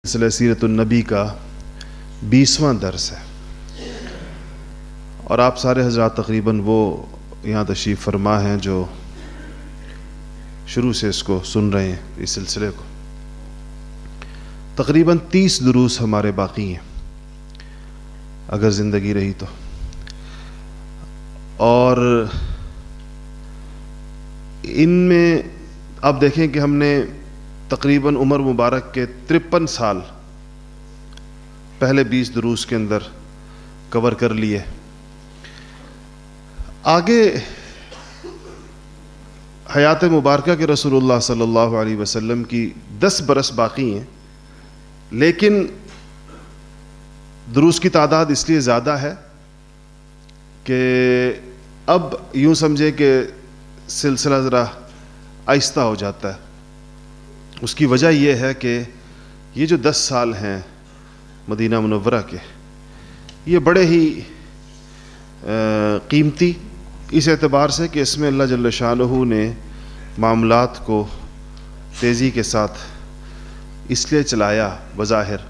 سلسلہ سیرت النبی کا 20واں درس ہے اور آپ سارے حضرات تقریباً وہ یہاں تشریف فرما ہیں جو شروع سے اس کو سن رہے ہیں، اس سلسلے کو۔ تقریباً 30 دروس ہمارے باقی ہیں اگر زندگی رہی تو، اور ان میں آپ دیکھیں کہ ہم نے تقریباً عمر مبارک کے 53 سال پہلے 20 دروس کے اندر کور کر لیے۔ آگے حیات مبارکہ کے رسول اللہ صلی اللہ علیہ وسلم کی 10 برس باقی ہیں، لیکن دروس کی تعداد اس لیے زیادہ ہے کہ اب یوں سمجھے کہ سلسلہ ذرا آہستہ ہو جاتا ہے۔ اس کی وجہ یہ ہے کہ یہ جو 10 سال ہیں مدینہ منورہ کے، یہ بڑے ہی قیمتی اس اعتبار سے کہ اس میں اللہ جل شانہ نے معاملات کو تیزی کے ساتھ اس لیے چلایا بظاہر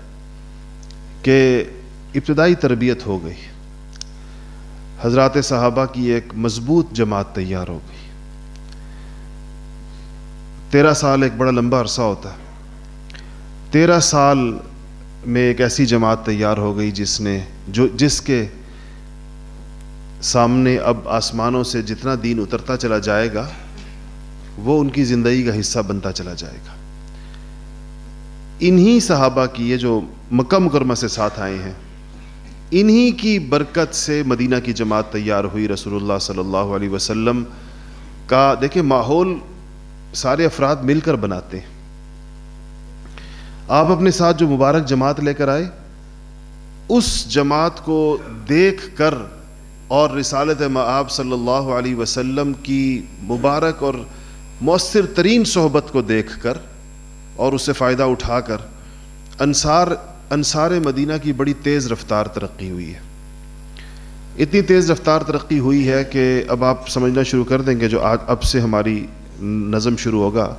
کہ ابتدائی تربیت ہو گئی، حضرات صحابہ کی ایک مضبوط جماعت تیار ہو گئی۔ 13 سال ایک بڑا لمبا عرصہ ہوتا ہے، 13 سال میں ایک ایسی جماعت تیار ہو گئی جس کے سامنے اب آسمانوں سے جتنا دین اترتا چلا جائے گا وہ ان کی زندگی کا حصہ بنتا چلا جائے گا۔ انہی صحابہ کی، یہ جو مکہ مکرمہ سے ساتھ آئے ہیں، انہی کی برکت سے مدینہ کی جماعت تیار ہوئی۔ رسول اللہ صلی اللہ علیہ وسلم کا دیکھیں ماحول سارے افراد مل کر بناتے ہیں۔ آپ اپنے ساتھ جو مبارک جماعت لے کر آئے، اس جماعت کو دیکھ کر اور رسالت مآب صلی اللہ علیہ وسلم کی مبارک اور مؤثر ترین صحبت کو دیکھ کر اور اس سے فائدہ اٹھا کر انصار مدینہ کی بڑی تیز رفتار ترقی ہوئی ہے۔ اتنی تیز رفتار ترقی ہوئی ہے کہ اب آپ سمجھنا شروع کر دیں گے جو اب سے ہماری نظم شروع ہوگا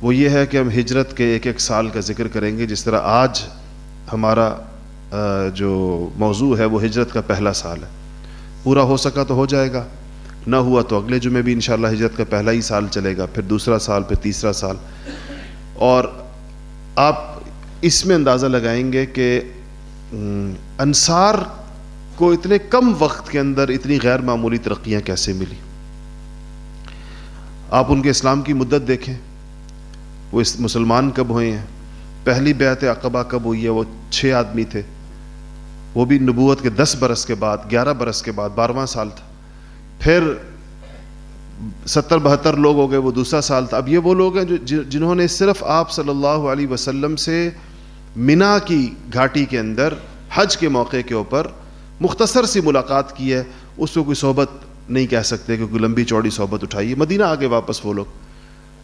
وہ یہ ہے کہ ہم ہجرت کے ایک سال کا ذکر کریں گے۔ جس طرح آج ہمارا جو موضوع ہے وہ ہجرت کا پہلا سال ہے، پورا ہو سکا تو ہو جائے گا، نہ ہوا تو اگلے جمعے بھی انشاءاللہ ہجرت کا پہلا ہی سال چلے گا، پھر دوسرا سال، پھر تیسرا سال۔ اور آپ اس میں اندازہ لگائیں گے کہ انصار کو اتنے کم وقت کے اندر اتنی غیر معمولی ترقیاں کیسے ملی۔ آپ ان کے اسلام کی مدت دیکھیں، وہ مسلمان کب ہوئے ہیں، پہلی بیعت عقبہ کب ہوئی ہے، وہ 6 آدمی تھے، وہ بھی نبوت کے 10 برس کے بعد، 11 برس کے بعد، 12واں سال تھا۔ پھر 70-72 لوگ ہو گئے، وہ دوسرا سال تھا۔ اب یہ وہ لوگ ہیں جنہوں نے صرف آپ صلی اللہ علیہ وسلم سے منا کی گھاٹی کے اندر حج کے موقع کے اوپر مختصر سی ملاقات کی ہے، اس کو کوئی صحبت نہیں کہہ سکتے کہ کوئی لمبی چوڑی صحبت اٹھائی ہے۔ مدینہ آگے واپس وہ لوگ،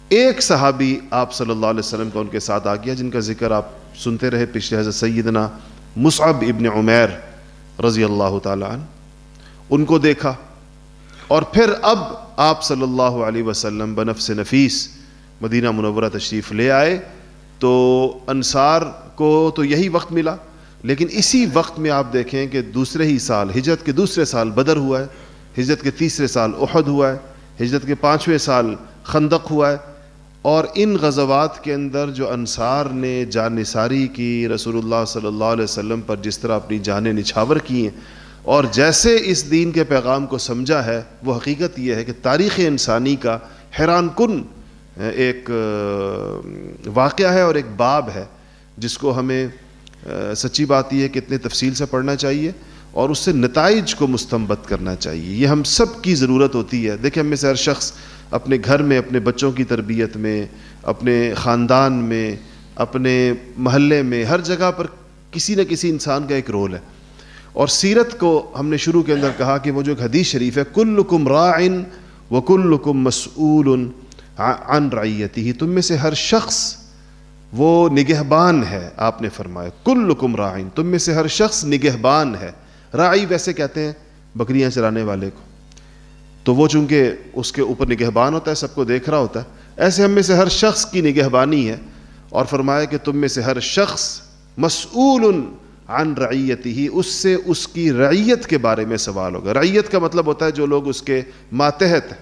ایک صحابی آپ صلی اللہ علیہ وسلم کا ان کے ساتھ آ گیا، جن کا ذکر آپ سنتے رہے پچھلے، حضرت سیدنا مصعب ابن عمیر رضی اللہ تعالی عنہ، ان کو دیکھا۔ اور پھر اب آپ صلی اللہ علیہ وسلم بنفس نفیس مدینہ منورہ تشریف لے آئے، تو انصار کو تو یہی وقت ملا، لیکن اسی وقت میں آپ دیکھیں کہ دوسرے ہی سال، ہجرت کے دوسرے سال بدر ہوا ہے، ہجرت کے تیسرے سال احد ہوا ہے، ہجرت کے 5ویں سال خندق ہوا ہے۔ اور ان غزوات کے اندر جو انصار نے جان نثاری کی، رسول اللہ صلی اللہ علیہ وسلم پر جس طرح اپنی جانیں نچھاور کی ہیں اور جیسے اس دین کے پیغام کو سمجھا ہے، وہ حقیقت یہ ہے کہ تاریخ انسانی کا حیران کن ایک واقعہ ہے اور ایک باب ہے جس کو ہمیں سچی بات یہ ہے کہ اتنے تفصیل سے پڑھنا چاہیے اور اس سے نتائج کو مستنبط کرنا چاہیے۔ یہ ہم سب کی ضرورت ہوتی ہے۔ دیکھیں، ہم میں سے ہر شخص اپنے گھر میں، اپنے بچوں کی تربیت میں، اپنے خاندان میں، اپنے محلے میں، ہر جگہ پر کسی نہ کسی انسان کا ایک رول ہے۔ اور سیرت کو ہم نے شروع کے اندر کہا کہ وہ جو ایک حدیث شریف ہے، کلکم راع وکلکم مسئول عن رعیتہ، تم میں سے ہر شخص وہ نگہبان ہے۔ آپ نے فرمایا کلکم راع، تم میں سے ہر شخص نگہبان ہے۔ راعی ویسے کہتے ہیں بکریاں چرانے والے کو، تو وہ چونکہ اس کے اوپر نگہبان ہوتا ہے، سب کو دیکھ رہا ہوتا ہے، ایسے ہم میں سے ہر شخص کی نگہبانی ہے، اور فرمایا کہ تم میں سے ہر شخص مسئول عن رعیتہ، اس سے اس کی رعیت کے بارے میں سوال ہوگا۔ رعیت کا مطلب ہوتا ہے جو لوگ اس کے ماتحت ہیں،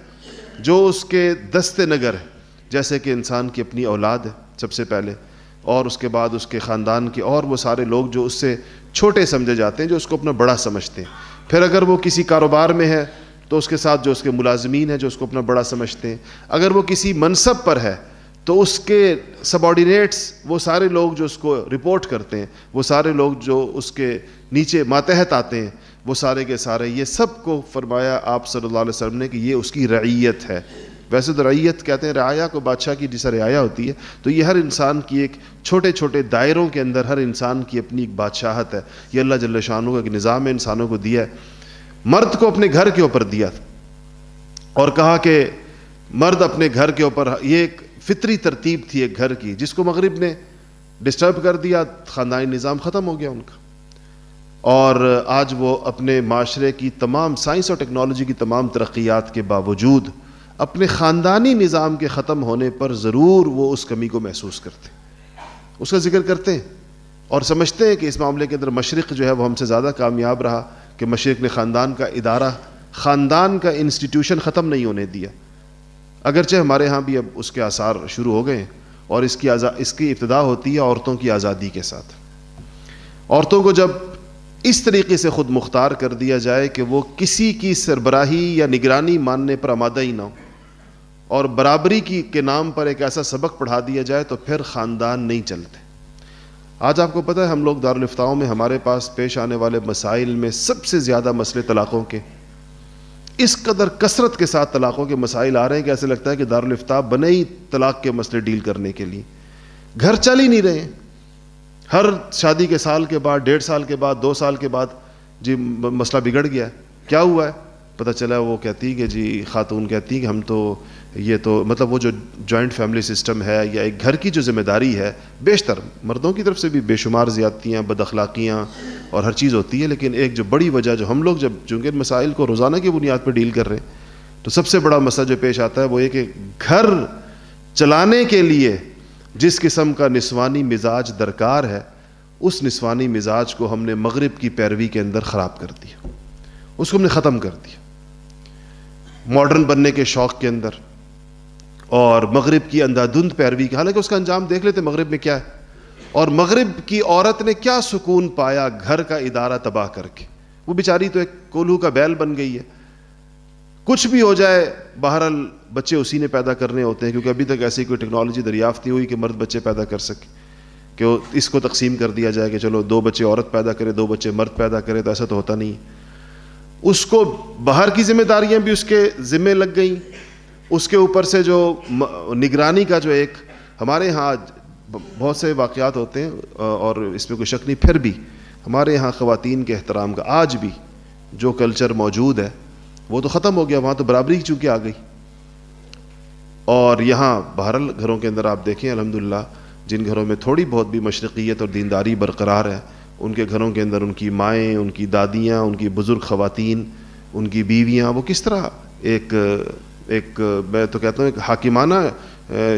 جو اس کے دست نگر ہیں، جیسے کہ انسان کی اپنی اولاد ہے سب سے پہلے، اور اس کے بعد اس کے خاندان کے اور وہ سارے لوگ جو اس سے چھوٹے سمجھے جاتے ہیں، جو اس کو اپنا بڑا سمجھتے ہیں۔ پھر اگر وہ کسی کاروبار میں ہے تو اس کے ساتھ جو اس کے ملازمین ہیں جو اس کو اپنا بڑا سمجھتے ہیں۔ اگر وہ کسی منصب پر ہے تو اس کے سب آرڈینیٹس، وہ سارے لوگ جو اس کو رپورٹ کرتے ہیں، وہ سارے لوگ جو اس کے نیچے ماتحت آتے ہیں، وہ سارے کے سارے، یہ سب کو فرمایا آپ صلی اللہ علیہ وسلم نے کہ یہ اس کی رعیت ہے۔ ویسے تو رعیت کہتے ہیں رعایا کو، بادشاہ کی جیسا رعایا ہوتی ہے، تو یہ ہر انسان کی ایک چھوٹے چھوٹے دائروں کے اندر ہر انسان کی اپنی ایک بادشاہت ہے۔ یہ اللہ جل شانہ کا ایک نظام ہے، انسانوں کو دیا ہے۔ مرد کو اپنے گھر کے اوپر دیا اور کہا کہ مرد اپنے گھر کے اوپر، یہ ایک فطری ترتیب تھی ایک گھر کی، جس کو مغرب نے ڈسٹرب کر دیا، خاندانی نظام ختم ہو گیا ان کا۔ اور آج وہ اپنے معاشرے کی تمام سائنس اور ٹیکنالوجی کی تمام ترقیات کے باوجود اپنے خاندانی نظام کے ختم ہونے پر ضرور وہ اس کمی کو محسوس کرتے ہیں، اس کا ذکر کرتے ہیں اور سمجھتے ہیں کہ اس معاملے کے اندر مشرق جو ہے وہ ہم سے زیادہ کامیاب رہا، کہ مشرق نے خاندان کا ادارہ، خاندان کا انسٹیٹیوشن ختم نہیں ہونے دیا۔ اگرچہ ہمارے ہاں بھی اب اس کے آثار شروع ہو گئے ہیں، اور اس کی ابتدا ہوتی ہے عورتوں کی آزادی کے ساتھ۔ عورتوں کو جب اس طریقے سے خود مختار کر دیا جائے کہ وہ کسی کی سربراہی یا نگرانی ماننے پر آمادہ ہی نہ ہو، اور برابری کے نام پر ایک ایسا سبق پڑھا دیا جائے، تو پھر خاندان نہیں چلتے۔ آج آپ کو پتہ ہے ہم لوگ دارالفتاؤں میں ہمارے پاس پیش آنے والے مسائل میں سب سے زیادہ مسئلے طلاقوں کے، اس قدر کثرت کے ساتھ طلاقوں کے مسائل آ رہے ہیں کہ ایسے لگتا ہے کہ دارالفتاء بنے ہی طلاق کے مسئلے ڈیل کرنے کے لیے۔ گھر چل ہی نہیں رہے ہیں، ہر شادی کے سال کے بعد، 1.5 سال کے بعد، 2 سال کے بعد جی مسئلہ بگڑ گیا ہے، کیا ہوا ہے؟ پتہ چلا وہ کہتی کہ جی خاتون کہتی کہ ہم تو یہ تو مطلب وہ جو جوائنٹ فیملی سسٹم ہے یا ایک گھر کی جو ذمہ داری ہے، بیشتر مردوں کی طرف سے بھی بے شمار زیادتیاں، بد اخلاقیاں اور ہر چیز ہوتی ہے، لیکن ایک جو بڑی وجہ جو ہم لوگ جب چونکہ مسائل کو روزانہ کی بنیاد پر ڈیل کر رہے ہیں، تو سب سے بڑا مسئلہ جو پیش آتا ہے وہ یہ کہ گھر چلانے کے لیے جس قسم کا نسوانی مزاج درکار ہے، اس نسوانی مزاج کو ہم نے مغرب کی پیروی کے اندر خراب کر دیا، اس کو ہم نے ختم کر دیا ماڈرن بننے کے شوق کے اندر، اور مغرب کی اندھادھند پیروی کی۔ حالانکہ اس کا انجام دیکھ لیتے مغرب میں کیا ہے، اور مغرب کی عورت نے کیا سکون پایا گھر کا ادارہ تباہ کر کے۔ وہ بیچاری تو ایک کولو کا بیل بن گئی ہے، کچھ بھی ہو جائے بہرحال بچے اسی نے پیدا کرنے ہوتے ہیں، کیونکہ ابھی تک ایسی کوئی ٹیکنالوجی دریافت نہیں ہوئی کہ مرد بچے پیدا کر سکے، کہ اس کو تقسیم کر دیا جائے کہ چلو 2 بچے عورت پیدا کرے، 2 بچے مرد پیدا کرے، تو ایسا تو ہوتا نہیں۔ اس کو باہر کی ذمہ داریاں بھی اس کے ذمے لگ گئیں، اس کے اوپر سے جو نگرانی کا جو ایک ہمارے ہاں بہت سے واقعات ہوتے ہیں، اور اس میں کوئی شک نہیں، پھر بھی ہمارے ہاں خواتین کے احترام کا آج بھی جو کلچر موجود ہے وہ تو ختم ہو گیا، وہاں تو برابری چونکہ آ گئی۔ اور یہاں بہرحال گھروں کے اندر آپ دیکھیں الحمدللہ جن گھروں میں تھوڑی بہت بھی مشرقیت اور دینداری برقرار ہے، ان کے گھروں کے اندر ان کی مائیں، ان کی دادیاں، ان کی بزرگ خواتین، ان کی بیویاں، وہ کس طرح ایک میں تو کہتا ہوں ایک حاکمانہ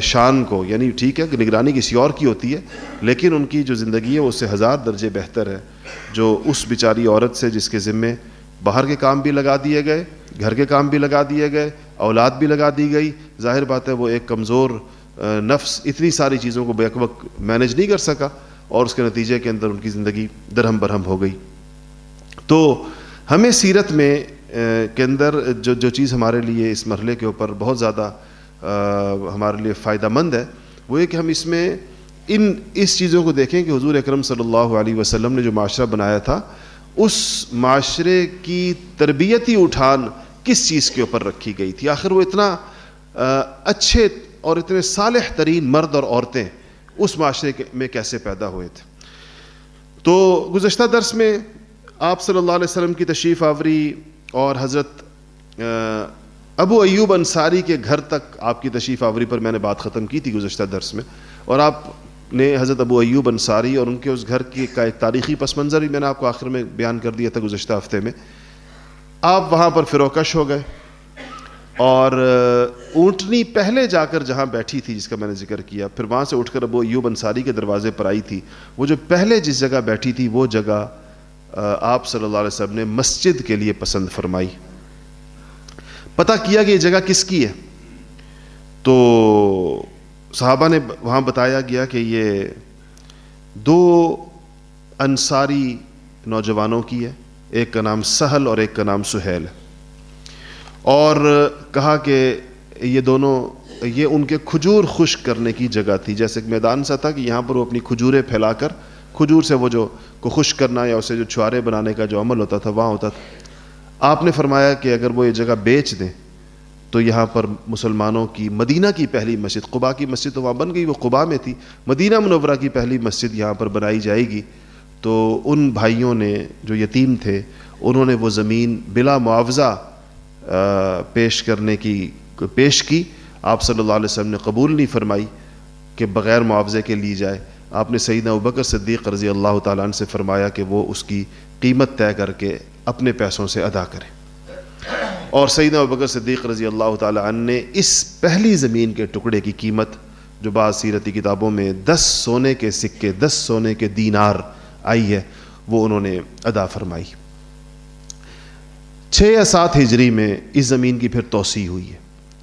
شان کو، یعنی ٹھیک ہے کہ نگرانی کسی اور کی ہوتی ہے، لیکن ان کی جو زندگی ہے وہ اس سے 1000 درجے بہتر ہے، جو اس بیچاری عورت سے جس کے ذمے باہر کے کام بھی لگا دیے گئے، گھر کے کام بھی لگا دیے گئے، اولاد بھی لگا دی گئی۔ ظاہر بات ہے وہ ایک کمزور نفس اتنی ساری چیزوں کو بیک وقت مینج نہیں کر سکا، اور اس کے نتیجے کے اندر ان کی زندگی درہم برہم ہو گئی۔ تو ہمیں سیرت میں کے اندر جو چیز ہمارے لیے اس مرحلے کے اوپر بہت زیادہ ہمارے لیے فائدہ مند ہے، وہ یہ کہ ہم اس میں اس چیزوں کو دیکھیں کہ حضور اکرم صلی اللہ علیہ وسلم نے جو معاشرہ بنایا تھا، اس معاشرے کی تربیتی اٹھان کس چیز کے اوپر رکھی گئی تھی، آخر وہ اتنا اچھے اور اتنے صالح ترین مرد اور عورتیں اس معاشرے میں کیسے پیدا ہوئے تھے۔ تو گزشتہ درس میں آپ صلی اللہ علیہ وسلم کی تشریف آوری اور حضرت ابو ایوب انصاری کے گھر تک آپ کی تشریف آوری پر میں نے بات ختم کی تھی گزشتہ درس میں، اور آپ نے حضرت ابو ایوب انصاری اور ان کے اس گھر کا ایک تاریخی پس منظر بھی میں نے آپ کو آخر میں بیان کر دیا تھا گزشتہ ہفتے میں۔ آپ وہاں پر فروکش ہو گئے اور اونٹنی پہلے جا کر جہاں بیٹھی تھی جس کا میں نے ذکر کیا، پھر وہاں سے اٹھ کر ابو ایوب انصاری کے دروازے پر آئی تھی، وہ جو پہلے جس جگہ بیٹھی تھی وہ جگہ آپ صلی اللہ علیہ وسلم نے مسجد کے لیے پسند فرمائی۔ پتہ کیا کہ یہ جگہ کس کی ہے، تو صحابہ نے وہاں بتایا گیا کہ یہ 2 انصاری نوجوانوں کی ہے، ایک کا نام سہل اور ایک کا نام سہیل ہے، اور کہا کہ یہ دونوں، یہ ان کے کھجور خشک کرنے کی جگہ تھی، جیسے ایک میدان سا تھا کہ یہاں پر وہ اپنی کھجوریں پھیلا کر، کھجور سے وہ جو کو خشک کرنا یا اسے جو چھوارے بنانے کا جو عمل ہوتا تھا وہاں ہوتا تھا۔ آپ نے فرمایا کہ اگر وہ یہ جگہ بیچ دیں تو یہاں پر مسلمانوں کی مدینہ کی پہلی مسجد، قباء کی مسجد تو وہاں بن گئی، وہ قباء میں تھی، مدینہ منورہ کی پہلی مسجد یہاں پر بنائی جائے گی۔ تو ان بھائیوں نے جو یتیم تھے انہوں نے وہ زمین بلا معاوضہ پیش کی، آپ صلی اللہ علیہ وسلم نے قبول نہیں فرمائی کہ بغیر معاوضے کے لی جائے۔ آپ نے سیدنا ابوبکر صدیق رضی اللہ تعالیٰ عنہ سے فرمایا کہ وہ اس کی قیمت طے کر کے اپنے پیسوں سے ادا کریں، اور سیدنا ابوبکر صدیق رضی اللہ تعالیٰ عنہ نے اس پہلی زمین کے ٹکڑے کی قیمت جو بعض سیرتی کتابوں میں 10 سونے کے سکے، 10 سونے کے دینار آئی ہے، وہ انہوں نے ادا فرمائی۔ 6 یا 7 ہجری میں اس زمین کی پھر توسیع ہوئی ہے،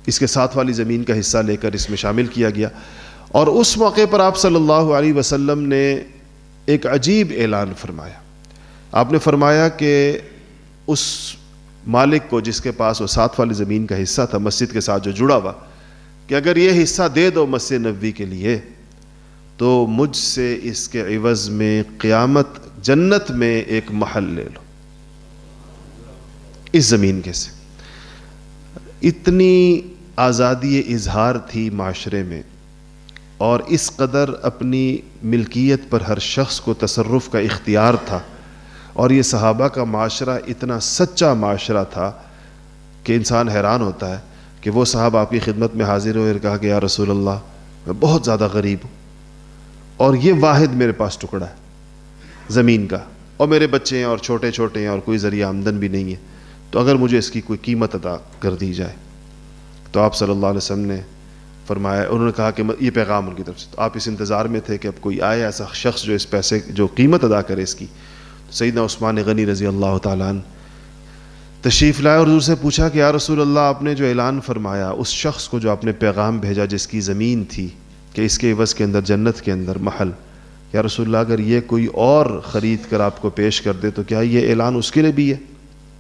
اس کے ساتھ والی زمین کا حصہ لے کر اس میں شامل کیا گیا، اور اس موقع پر آپ صلی اللہ علیہ وسلم نے ایک عجیب اعلان فرمایا۔ آپ نے فرمایا کہ اس مالک کو جس کے پاس وہ 7 والی زمین کا حصہ تھا مسجد کے ساتھ جو جڑا ہوا، کہ اگر یہ حصہ دے دو مسجد نبوی کے لیے تو مجھ سے اس کے عوض میں قیامت جنت میں ایک محل لے لو اس زمین کے سے۔ اتنی آزادی اظہار تھی معاشرے میں، اور اس قدر اپنی ملکیت پر ہر شخص کو تصرف کا اختیار تھا، اور یہ صحابہ کا معاشرہ اتنا سچا معاشرہ تھا کہ انسان حیران ہوتا ہے کہ وہ صاحب آپ کی خدمت میں حاضر ہوئے اور کہا کہ یا رسول اللہ میں بہت زیادہ غریب ہوں، اور یہ واحد میرے پاس ٹکڑا ہے زمین کا، اور میرے بچے ہیں اور چھوٹے چھوٹے ہیں اور کوئی ذریعہ آمدن بھی نہیں ہے، تو اگر مجھے اس کی کوئی قیمت ادا کر دی جائے۔ تو آپ صلی اللہ علیہ وسلم نے فرمایا، انہوں نے کہا کہ یہ پیغام ان کی طرف سے، تو آپ اس انتظار میں تھے کہ اب کوئی آئے ایسا شخص جو اس پیسے جو قیمت ادا کرے اس کی۔ سیدنا عثمان غنی رضی اللہ تعالیٰ عنہ تشریف لائے اور حضور سے پوچھا کہ یا رسول اللہ آپ نے جو اعلان فرمایا اس شخص کو جو آپ نے پیغام بھیجا جس کی زمین تھی کہ اس کے عوض کے اندر جنت کے اندر محل، یا رسول اللہ اگر یہ کوئی اور خرید کر آپ کو پیش کر دے تو کیا یہ اعلان اس کے لیے بھی ہے،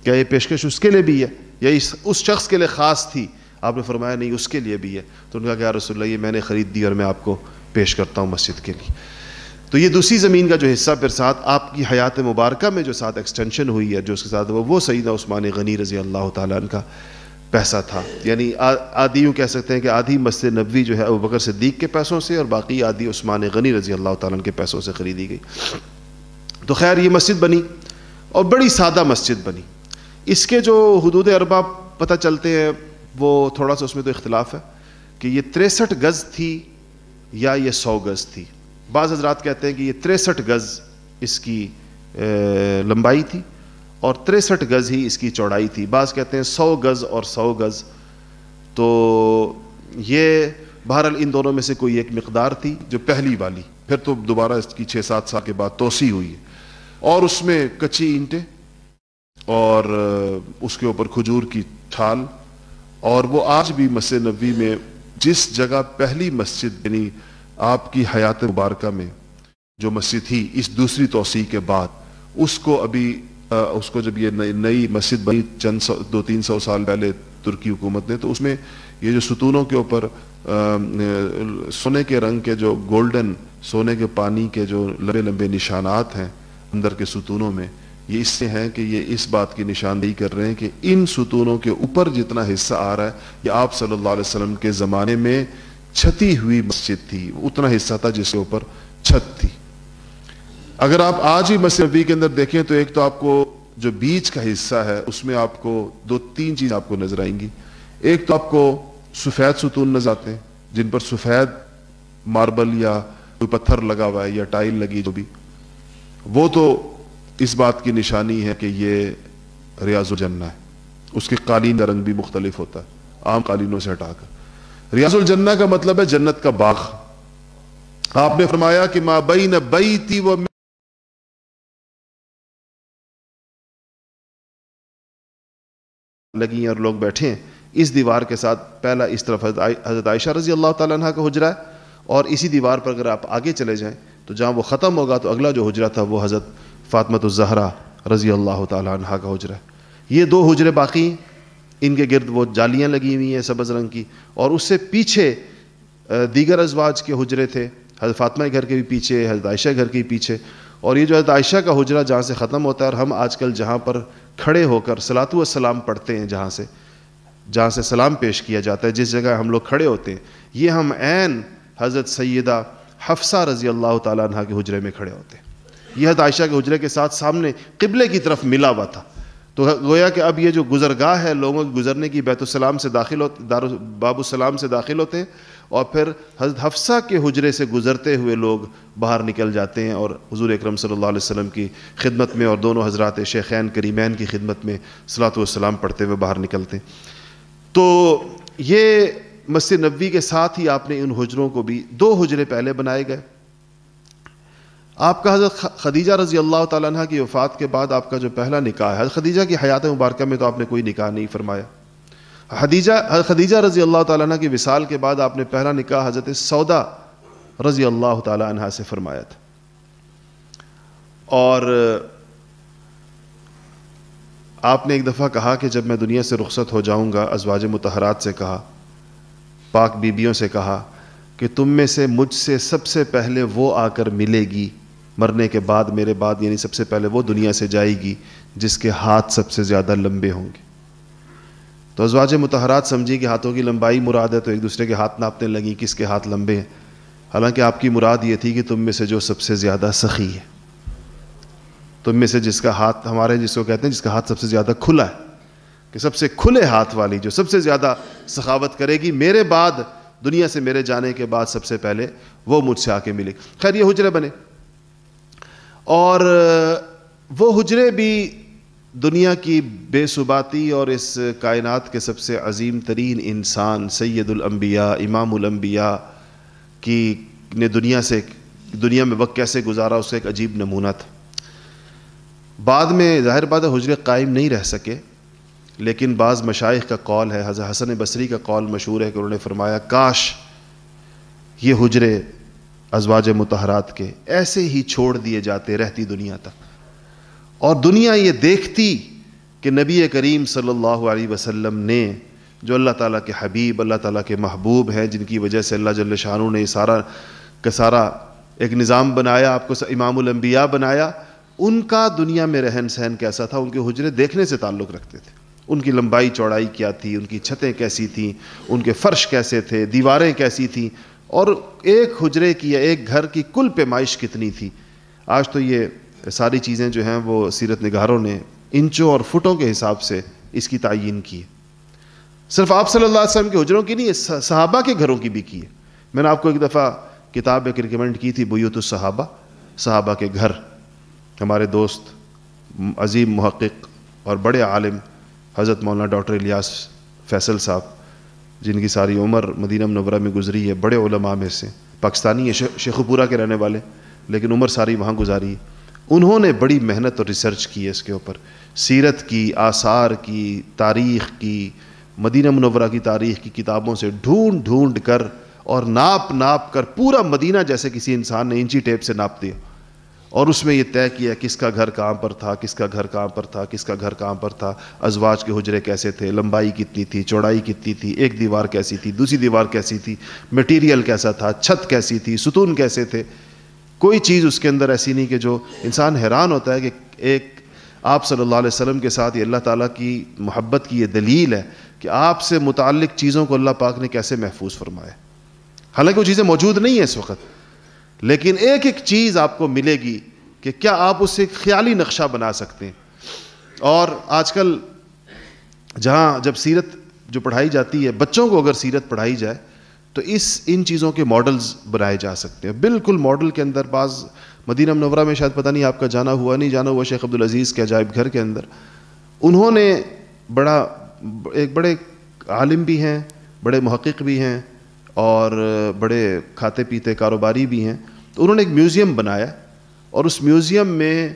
کیا یہ پیشکش اس کے لیے بھی ہے یا اس شخص کے لیے خاص تھی؟ آپ نے فرمایا نہیں اس کے لیے بھی ہے۔ تو انہوں نے کہا کہ یا رسول اللہ یہ میں نے خرید دی اور میں آپ کو پیش کرتا ہوں مسجد کے لیے۔ تو یہ دوسری زمین کا جو حصہ پھر ساتھ آپ کی حیات مبارکہ میں جو ساتھ ایکسٹینشن ہوئی ہے جو اس کے ساتھ وہ سیدنا عثمان غنی رضی اللہ تعالیٰ عنہ کا پیسہ تھا، یعنی آدھی یوں کہہ سکتے ہیں کہ آدھی مسجد نبوی جو ہے ابوبکر صدیق کے پیسوں سے اور باقی آدھی عثمان غنی رضی اللہ تعالیٰ عنہ کے پیسوں سے خریدی گئی۔ تو خیر یہ مسجد بنی اور بڑی سادہ مسجد بنی۔ اس کے جو حدود اربع پتہ چلتے ہیں وہ تھوڑا سا اس میں تو اختلاف ہے کہ یہ 63 گز تھی یا یہ 100 گز تھی۔ بعض حضرات کہتے ہیں کہ یہ 63 گز اس کی لمبائی تھی اور 63 گز ہی اس کی چوڑائی تھی، بعض کہتے ہیں 100 گز اور 100 گز۔ تو یہ بہرحال ان دونوں میں سے کوئی ایک مقدار تھی جو پہلی والی، پھر تو دوبارہ اس کی 6-7 سال کے بعد توسیع ہوئی ہے، اور اس میں کچی اینٹیں اور اس کے اوپر کھجور کی ٹھال، اور وہ آج بھی مسجد نبوی میں جس جگہ پہلی مسجد یعنی آپ کی حیات مبارکہ میں جو مسجد تھی اس دوسری توسیع کے بعد اس کو ابھی اس کو جب یہ نئی مسجد بنی چند 200-300 سال پہلے ترکی حکومت نے، تو اس میں یہ جو ستونوں کے اوپر سونے کے رنگ کے جو گولڈن سونے کے پانی کے جو لمبے لمبے نشانات ہیں اندر کے ستونوں میں، یہ اس سے ہیں کہ یہ اس بات کی نشاندہی کر رہے ہیں کہ ان ستونوں کے اوپر جتنا حصہ آ رہا ہے یہ آپ صلی اللہ علیہ وسلم کے زمانے میں چھتی ہوئی مسجد تھی، اتنا حصہ تھا جس کے اوپر چھت تھی۔ اگر آپ آج ہی مسجد نبوی کے اندر دیکھیں تو ایک تو آپ کو جو بیچ کا حصہ ہے اس میں آپ کو 2-3 چیز آپ کو نظر آئیں گی۔ ایک تو آپ کو سفید ستون نظر آتے ہیں جن پر سفید ماربل یا کوئی پتھر لگا ہوا ہے یا ٹائل لگی جو بھی، وہ تو اس بات کی نشانی ہے کہ یہ ریاض الجنہ ہے، اس کے قالین کا رنگ بھی مختلف ہوتا ہے، عام قالینوں سے ہٹا کر. ریاض الجنہ کا مطلب ہے جنت کا باغ. آپ نے فرمایا کہ ما بین بیتی و لگی اور لوگ بیٹھے ہیں, اس دیوار کے ساتھ پہلا اس طرف حضرت عائشہ رضی اللہ تعالیٰ عنہ کا حجرہ ہے, اور اسی دیوار پر اگر آپ آگے چلے جائیں تو جہاں وہ ختم ہوگا تو اگلا جو حجرہ تھا وہ حضرت فاطمۃ الزہرا رضی اللہ تعالیٰ عنہ کا حجرہ ہے. یہ دو حجرے باقی ہیں, ان کے گرد وہ جالیاں لگی ہوئی ہیں سبز رنگ کی, اور اس سے پیچھے دیگر ازواج کے حجرے تھے, حضرت فاطمہ کے گھر کے بھی پیچھے, حضرت عائشہ کے گھر کے بھی پیچھے. اور یہ جو حضرت عائشہ کا حجرہ جہاں سے ختم ہوتا ہے, اور ہم آج کل جہاں پر کھڑے ہو کر صلاۃ والسلام پڑھتے ہیں, جہاں سے سلام پیش کیا جاتا ہے, جس جگہ ہم لوگ کھڑے ہوتے ہیں, یہ ہم عین حضرت سیدہ حفصہ رضی اللہ تعالیٰ عنہ کے حجرے میں کھڑے ہوتے ہیں. یہ حضرت عائشہ کے حجرے کے ساتھ سامنے قبلے کی طرف ملا ہوا تھا. تو گویا کہ اب یہ جو گزرگاہ ہے لوگوں کے گزرنے کی, بیت السلام سے داخل ہوتے, باب السلام سے داخل ہوتے ہیں, اور پھر حضرت حفصہ کے حجرے سے گزرتے ہوئے لوگ باہر نکل جاتے ہیں اور حضور اکرم صلی اللہ علیہ وسلم کی خدمت میں اور دونوں حضرات شیخین کریمین کی خدمت میں صلاۃ والسلام پڑھتے ہوئے باہر نکلتے ہیں. تو یہ مسجد نبوی کے ساتھ ہی آپ نے ان حجروں کو بھی دو حجرے پہلے بنائے گئے. آپ کا حضرت خدیجہ رضی اللہ تعالیٰ عنہ کی وفات کے بعد آپ کا جو پہلا نکاح ہے, حضرت خدیجہ کی حیات مبارکہ میں تو آپ نے کوئی نکاح نہیں فرمایا. خدیجہ رضی اللہ تعالیٰ عنہ کی وصال کے بعد آپ نے پہلا نکاح حضرت سودا رضی اللہ تعالیٰ عنہ سے فرمایا تھا. اور آپ نے ایک دفعہ کہا کہ جب میں دنیا سے رخصت ہو جاؤں گا, ازواج مطہرات سے کہا, پاک بیبیوں سے کہا کہ تم میں سے مجھ سے سب سے پہلے وہ آ کر ملے گی مرنے کے بعد, میرے بعد, یعنی سب سے پہلے وہ دنیا سے جائے گی جس کے ہاتھ سب سے زیادہ لمبے ہوں گے. تو ازواج مطہرات سمجھی کہ ہاتھوں کی لمبائی مراد ہے, تو ایک دوسرے کے ہاتھ ناپنے لگیں کس کے ہاتھ لمبے ہیں. حالانکہ آپ کی مراد یہ تھی کہ تم میں سے جو سب سے زیادہ سخی ہے, تم میں سے جس کا ہاتھ, ہمارے جس کو کہتے ہیں جس کا ہاتھ سب سے زیادہ کھلا ہے, کہ سب سے کھلے ہاتھ والی جو سب سے زیادہ سخاوت کرے گی, میرے بعد, دنیا سے میرے جانے کے بعد سب سے پہلے وہ مجھ سے آ کے ملے. خیر یہ حجرے بنے, اور وہ حجرے بھی دنیا کی بے ثباتی اور اس کائنات کے سب سے عظیم ترین انسان سید الانبیاء امام الانبیاء کی نے دنیا میں وقت کیسے گزارا اس کا ایک عجیب نمونہ تھا. بعد میں ظاہر بات ہے حجرے قائم نہیں رہ سکے, لیکن بعض مشائخ کا قول ہے, حضرت حسن بصری کا قول مشہور ہے کہ انہوں نے فرمایا کاش یہ حجرے ازواج مطہرات کے ایسے ہی چھوڑ دیے جاتے رہتی دنیا تک, اور دنیا یہ دیکھتی کہ نبی کریم صلی اللہ علیہ وسلم نے, جو اللہ تعالیٰ کے حبیب, اللہ تعالیٰ کے محبوب ہیں, جن کی وجہ سے اللہ جل شانہ نے سارا کا سارا ایک نظام بنایا, آپ کو امام الانبیاء بنایا, ان کا دنیا میں رہن سہن کیسا تھا, ان کے حجرے دیکھنے سے تعلق رکھتے تھے. ان کی لمبائی چوڑائی کیا تھی, ان کی چھتیں کیسی تھیں, ان کے فرش کیسے تھے, دیواریں کیسی تھیں, اور ایک حجرے کی یا ایک گھر کی کل پیمائش کتنی تھی. آج تو یہ ساری چیزیں جو ہیں وہ سیرت نگاروں نے انچوں اور فٹوں کے حساب سے اس کی تعیین کی ہے. صرف آپ صلی اللہ علیہ وسلم کے حجروں کی نہیں, صحابہ کے گھروں کی بھی کی ہے. میں نے آپ کو ایک دفعہ کتاب ایک ریکمنڈ کی تھی, بیوت الصحابہ, صحابہ کے گھر. ہمارے دوست عظیم محقق اور بڑے عالم حضرت مولانا ڈاکٹر الیاس فیصل صاحب, جن کی ساری عمر مدینہ منورہ میں گزری ہے, بڑے علماء میں سے, پاکستانی ہے, شیخو پورہ کے رہنے والے, لیکن عمر ساری وہاں گزاری ہے. انہوں نے بڑی محنت اور ریسرچ کی ہے اس کے اوپر, سیرت کی, آثار کی, تاریخ کی, مدینہ منورہ کی تاریخ کی کتابوں سے ڈھونڈ ڈھونڈ کر اور ناپ کر پورا مدینہ جیسے کسی انسان نے انچی ٹیپ سے ناپ دیا, اور اس میں یہ طے کیا کس کا گھر کہاں پر تھا, کس کا گھر کہاں پر تھا, کس کا گھر کہاں پر تھا, ازواج کے حجرے کیسے تھے, لمبائی کتنی تھی, چوڑائی کتنی تھی, ایک دیوار کیسی تھی, دوسری دیوار کیسی تھی, میٹیریل کیسا تھا, چھت کیسی تھی, ستون کیسے تھے. کوئی چیز اس کے اندر ایسی نہیں کہ جو انسان حیران ہوتا ہے کہ ایک آپ صلی اللہ علیہ وسلم کے ساتھ یہ اللہ تعالیٰ کی محبت کی یہ دلیل ہے کہ آپ سے متعلق چیزوں کو اللہ پاک نے کیسے محفوظ فرمایا. حالانکہ وہ چیزیں موجود نہیں ہیں اس وقت, لیکن ایک ایک چیز آپ کو ملے گی کہ کیا آپ اس سے ایک خیالی نقشہ بنا سکتے ہیں. اور آج کل جہاں جب سیرت جو پڑھائی جاتی ہے, بچوں کو اگر سیرت پڑھائی جائے تو ان چیزوں کے ماڈلز بنائے جا سکتے ہیں. بالکل ماڈل کے اندر بعض مدینہ منورہ میں شاید پتہ نہیں آپ کا جانا ہوا نہیں جانا ہوا, شیخ عبدالعزیز کے عجائب گھر کے اندر انہوں نے ایک بڑے عالم بھی ہیں, بڑے محقق بھی ہیں اور بڑے کھاتے پیتے کاروباری بھی ہیں. تو انہوں نے ایک میوزیم بنایا اور اس میوزیم میں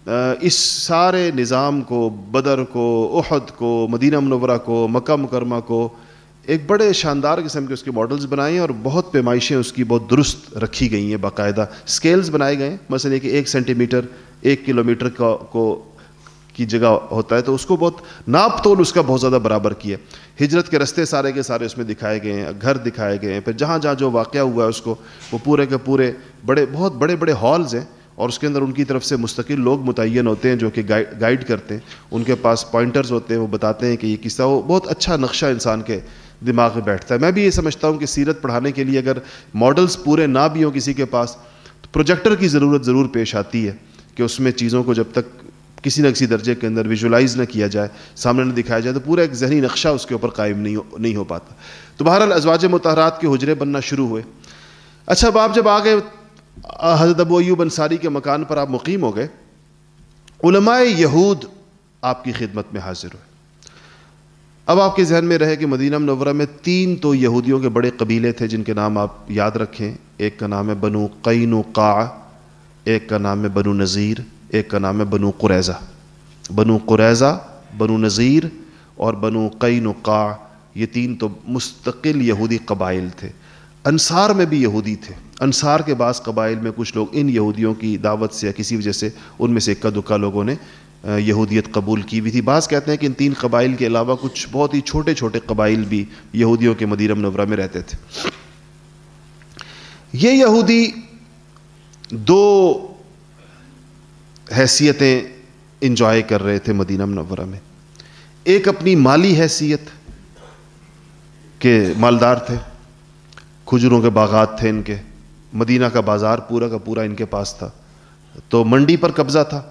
اس سارے نظام کو, بدر کو, احد کو, مدینہ منورہ کو, مکہ مکرمہ کو, ایک بڑے شاندار قسم کے اس کے ماڈلز بنائے ہیں اور بہت پیمائشیں اس کی بہت درست رکھی گئی ہیں, باقاعدہ سکیلز بنائے گئے ہیں. مثلا یہ کہ 1 سینٹی میٹر 1 کلومیٹر کی جگہ ہوتا ہے تو اس کو بہت ناپ تول اس کا بہت زیادہ برابر کیا. ہجرت کے رستے سارے کے سارے اس میں دکھائے گئے ہیں, گھر دکھائے گئے ہیں, پھر جہاں جہاں جو واقعہ ہوا ہے اس کو وہ پورے کے پورے بہت بڑے بڑے ہالز ہیں اور اس کے اندر ان کی طرف سے مستقل لوگ متعین ہوتے ہیں جو کہ گائیڈ کرتے ہیں. ان کے پاس پوائنٹرز ہوتے ہیں, وہ بتاتے ہیں کہ یہ قصہ, وہ بہت اچھا نقشہ انسان کے دماغ میں بیٹھتا ہے. میں بھی یہ سمجھتا ہوں کہ سیرت پڑھانے کے لیے اگر ماڈلز پورے نہ بھی ہوں کسی کے پاس تو پروجیکٹر کی ضرورت ضرور پیش آتی ہے کہ اس میں چیزوں کو جب تک کسی نہ کسی درجے کے اندر ویژولائز نہ کیا جائے, سامنے نہ دکھایا جائے, تو پورا ایک ذہنی نقشہ اس کے اوپر قائم نہیں ہو پاتا. تو بہرحال ازواج مطہرات کے حجرے بننا شروع ہوئے. اچھا اب آپ جب آ گئے حضرت ابو ایوب انصاری کے مکان پر آپ مقیم ہو گئے, علماء یہود آپ کی خدمت میں حاضر ہوئے. اب آپ کے ذہن میں رہے کہ مدینہ منورہ میں 3 تو یہودیوں کے بڑے قبیلے تھے جن کے نام آپ یاد رکھیں. ایک کا نام ہے بنو قینقاع, ایک کا نام ہے بنو نذیر, ایک کا نام ہے بنو قریظہ. بنو قریظہ, بنو نذیر اور بنو قینقاع, یہ 3 تو مستقل یہودی قبائل تھے. انصار میں بھی یہودی تھے. انصار کے بعض قبائل میں کچھ لوگ ان یہودیوں کی دعوت سے یا کسی وجہ سے ان میں سے اکا دکا لوگوں نے یہودیت قبول کی ہوئی تھی. بعض کہتے ہیں کہ ان 3 قبائل کے علاوہ کچھ بہت ہی چھوٹے چھوٹے قبائل بھی یہودیوں کے مدینہ منورہ میں رہتے تھے. یہ یہودی 2 حیثیتیں انجوائے کر رہے تھے مدینہ منورہ میں. ایک اپنی مالی حیثیت کے مالدار تھے, کھجوروں کے باغات تھے ان کے, مدینہ کا بازار پورا کا پورا ان کے پاس تھا, تو منڈی پر قبضہ تھا,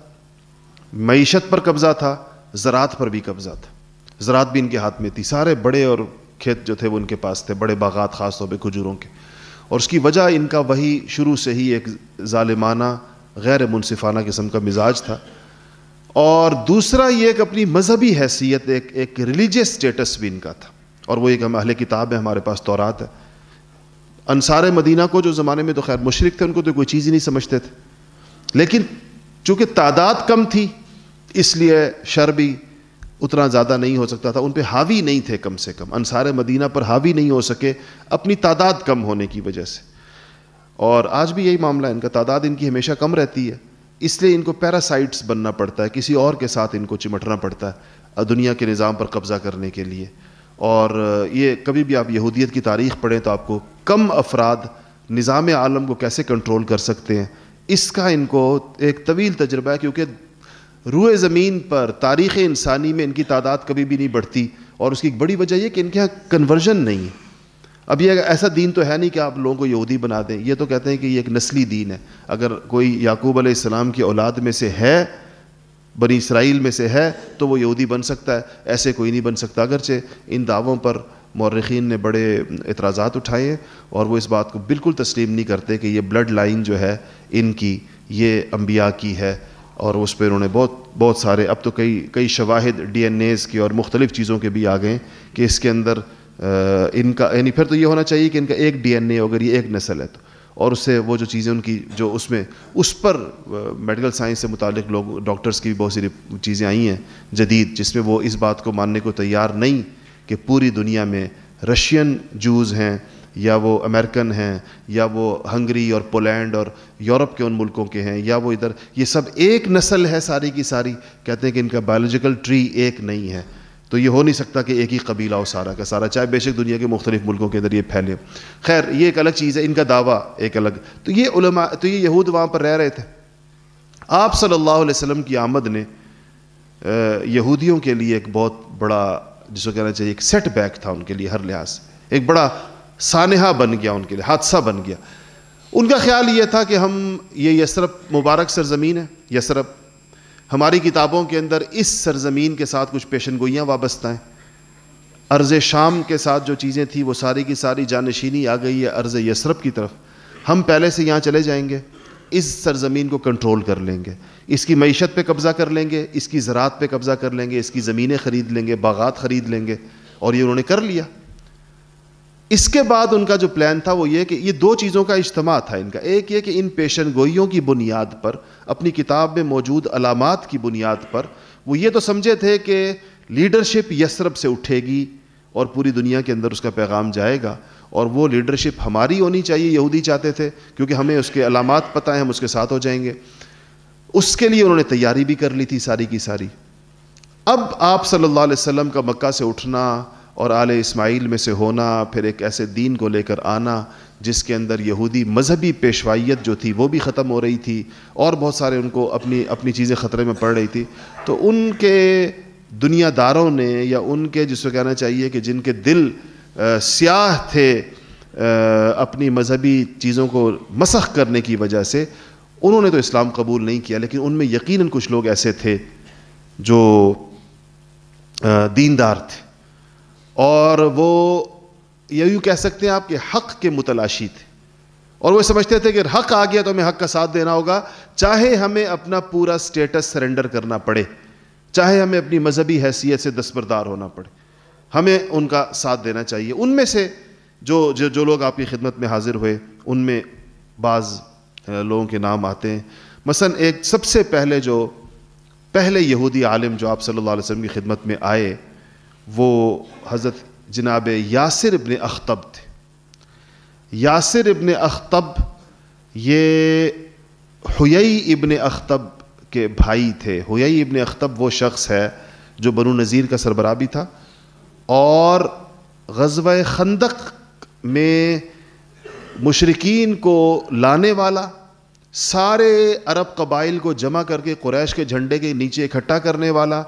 معیشت پر قبضہ تھا, زراعت پر بھی قبضہ تھا. زراعت بھی ان کے ہاتھ میں تھی, سارے بڑے اور کھیت جو تھے وہ ان کے پاس تھے, بڑے باغات خاص طور پہ کھجوروں کے. اور اس کی وجہ ان کا وہی شروع سے ہی ایک ظالمانہ غیر منصفانہ قسم کا مزاج تھا. اور دوسرا یہ ایک اپنی مذہبی حیثیت, ایک ریلیجیس سٹیٹس بھی ان کا تھا, اور وہ ایک ہم اہل کتاب ہے, ہمارے پاس تورات ہے. انصار مدینہ کو جو زمانے میں تو خیر مشرک تھے, ان کو تو کوئی چیز ہی نہیں سمجھتے تھے, لیکن چونکہ تعداد کم تھی اس لیے شر بھی اتنا زیادہ نہیں ہو سکتا تھا, ان پہ حاوی نہیں تھے. کم سے کم انصار مدینہ پر حاوی نہیں ہو سکے اپنی تعداد کم ہونے کی وجہ سے. اور آج بھی یہی معاملہ ہے, ان کا تعداد ان کی ہمیشہ کم رہتی ہے, اس لیے ان کو پیراسائٹس بننا پڑتا ہے, کسی اور کے ساتھ ان کو چمٹنا پڑتا ہے دنیا کے نظام پر قبضہ کرنے کے لیے. اور یہ کبھی بھی آپ یہودیت کی تاریخ پڑھیں تو آپ کو کم افراد نظام عالم کو کیسے کنٹرول کر سکتے ہیں اس کا ان کو ایک طویل تجربہ ہے, کیونکہ روئے زمین پر تاریخ انسانی میں ان کی تعداد کبھی بھی نہیں بڑھتی. اور اس کی ایک بڑی وجہ یہ کہ ان کے یہاں کنورژن نہیں ہے. اب یہ ایسا دین تو ہے نہیں کہ آپ لوگوں کو یہودی بنا دیں, یہ تو کہتے ہیں کہ یہ ایک نسلی دین ہے. اگر کوئی یعقوب علیہ السلام کی اولاد میں سے ہے, بنی اسرائیل میں سے ہے, تو وہ یہودی بن سکتا ہے, ایسے کوئی نہیں بن سکتا. اگرچہ ان دعووں پر مورخین نے بڑے اعتراضات اٹھائے ہیں اور وہ اس بات کو بالکل تسلیم نہیں کرتے کہ یہ بلڈ لائن جو ہے ان کی یہ انبیاء کی ہے, اور اس پہ انہوں نے بہت سارے, اب تو کئی شواہد DNA کی اور مختلف چیزوں کے بھی آ گئے کہ اس کے اندر ان کا, یعنی پھر تو یہ ہونا چاہیے کہ ان کا ایک DNA اگر یہ ایک نسل ہے تو, اور اس سے وہ جو چیزیں ان کی جو اس پر میڈیکل سائنس سے متعلق لوگ ڈاکٹرز کی بھی بہت سی چیزیں آئی ہیں جدید, جس میں وہ اس بات کو ماننے کو تیار نہیں کہ پوری دنیا میں رشین جوز ہیں یا وہ امریکن ہیں یا وہ ہنگری اور پولینڈ اور یورپ کے ان ملکوں کے ہیں یا وہ ادھر, یہ سب ایک نسل ہے ساری کی ساری. کہتے ہیں کہ ان کا بایولوجیکل ٹری ایک نہیں ہے, تو یہ ہو نہیں سکتا کہ ایک ہی قبیلہ ہو سارا کا سارا, چاہے بے شک دنیا کے مختلف ملکوں کے اندر یہ پھیلے. خیر یہ ایک الگ چیز ہے, ان کا دعویٰ ایک الگ. تو یہ علماء, تو یہ یہود وہاں پر رہ رہے تھے. آپ صلی اللہ علیہ وسلم کی آمد نے یہودیوں کے لیے ایک بہت بڑا, جس کو کہنا چاہیے ایک سیٹ بیک تھا ان کے لیے, ہر لحاظ سے ایک بڑا سانحہ بن گیا ان کے لیے, حادثہ بن گیا. ان کا خیال یہ تھا کہ ہم یہ یثرب مبارک سرزمین ہے, یثرب ہماری کتابوں کے اندر اس سرزمین کے ساتھ کچھ پیشن گوئیاں وابستہ ہیں. ارض شام کے ساتھ جو چیزیں تھیں وہ ساری کی ساری جانشینی آ گئی ہے ارض یثرب کی طرف. ہم پہلے سے یہاں چلے جائیں گے, اس سرزمین کو کنٹرول کر لیں گے, اس کی معیشت پہ قبضہ کر لیں گے, اس کی زراعت پہ قبضہ کر لیں گے, اس کی زمینیں خرید لیں گے, باغات خرید لیں گے, اور یہ انہوں نے کر لیا۔ اس کے بعد ان کا جو پلان تھا وہ یہ کہ یہ دو چیزوں کا اجتماع تھا ان کا، ایک یہ کہ ان پیشن گوئیوں کی بنیاد پر، اپنی کتاب میں موجود علامات کی بنیاد پر وہ یہ تو سمجھے تھے کہ لیڈرشپ یثرب سے اٹھے گی اور پوری دنیا کے اندر اس کا پیغام جائے گا، اور وہ لیڈرشپ ہماری ہونی چاہیے، یہودی چاہتے تھے، کیونکہ ہمیں اس کے علامات پتہ ہیں، ہم اس کے ساتھ ہو جائیں گے۔ اس کے لیے انہوں نے تیاری بھی کر لی تھی ساری کی ساری۔ اب آپ صلی اللہ علیہ وسلم کا مکہ سے اٹھنا اور آل اسماعیل میں سے ہونا، پھر ایک ایسے دین کو لے کر آنا جس کے اندر یہودی مذہبی پیشوائیت جو تھی وہ بھی ختم ہو رہی تھی، اور بہت سارے ان کو اپنی چیزیں خطرے میں پڑ رہی تھی، تو ان کے دنیا داروں نے، یا ان کے جس کو کہنا چاہیے کہ جن کے دل سیاہ تھے اپنی مذہبی چیزوں کو مسخ کرنے کی وجہ سے، انہوں نے تو اسلام قبول نہیں کیا، لیکن ان میں یقیناً کچھ لوگ ایسے تھے جو دیندار تھے، اور وہ یوں کہہ سکتے ہیں آپ کہ حق کے متلاشی تھے، اور وہ سمجھتے تھے کہ حق آ گیا تو ہمیں حق کا ساتھ دینا ہوگا، چاہے ہمیں اپنا پورا سٹیٹس سرنڈر کرنا پڑے، چاہے ہمیں اپنی مذہبی حیثیت سے دستبردار ہونا پڑے، ہمیں ان کا ساتھ دینا چاہیے۔ ان میں سے جو لوگ آپ کی خدمت میں حاضر ہوئے، ان میں بعض لوگوں کے نام آتے ہیں۔ مثلا ایک سب سے پہلے یہودی عالم جو آپ صلی اللہ علیہ وسلم کی خدمت میں آئے، وہ حضرت جناب یاسر ابن اخطب تھے۔ یاسر ابن اخطب یہ حیی ابن اخطب کے بھائی تھے۔ حیی ابن اخطب وہ شخص ہے جو بنو نذیر کا سربراہ بھی تھا، اور غزوہ خندق میں مشرکین کو لانے والا، سارے عرب قبائل کو جمع کر کے قریش کے جھنڈے کے نیچے اکٹھا کرنے والا،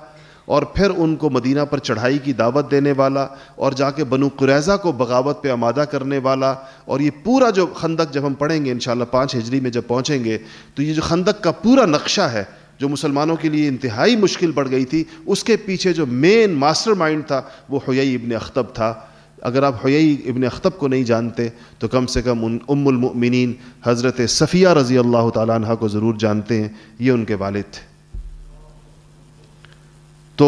اور پھر ان کو مدینہ پر چڑھائی کی دعوت دینے والا، اور جا کے بنو قریظہ کو بغاوت پہ آمادہ کرنے والا۔ اور یہ پورا جو خندق جب ہم پڑھیں گے انشاءاللہ 5 ہجری میں جب پہنچیں گے، تو یہ جو خندق کا پورا نقشہ ہے جو مسلمانوں کے لیے انتہائی مشکل پڑ گئی تھی، اس کے پیچھے جو مین ماسٹر مائنڈ تھا وہ حیی ابن اخطب تھا۔ اگر آپ حیی ابن اخطب کو نہیں جانتے تو کم سے کم ام المؤمنین حضرت صفیہ رضی اللہ تعالیٰ عنہ کو ضرور جانتے ہیں، یہ ان کے والد تھے۔ تو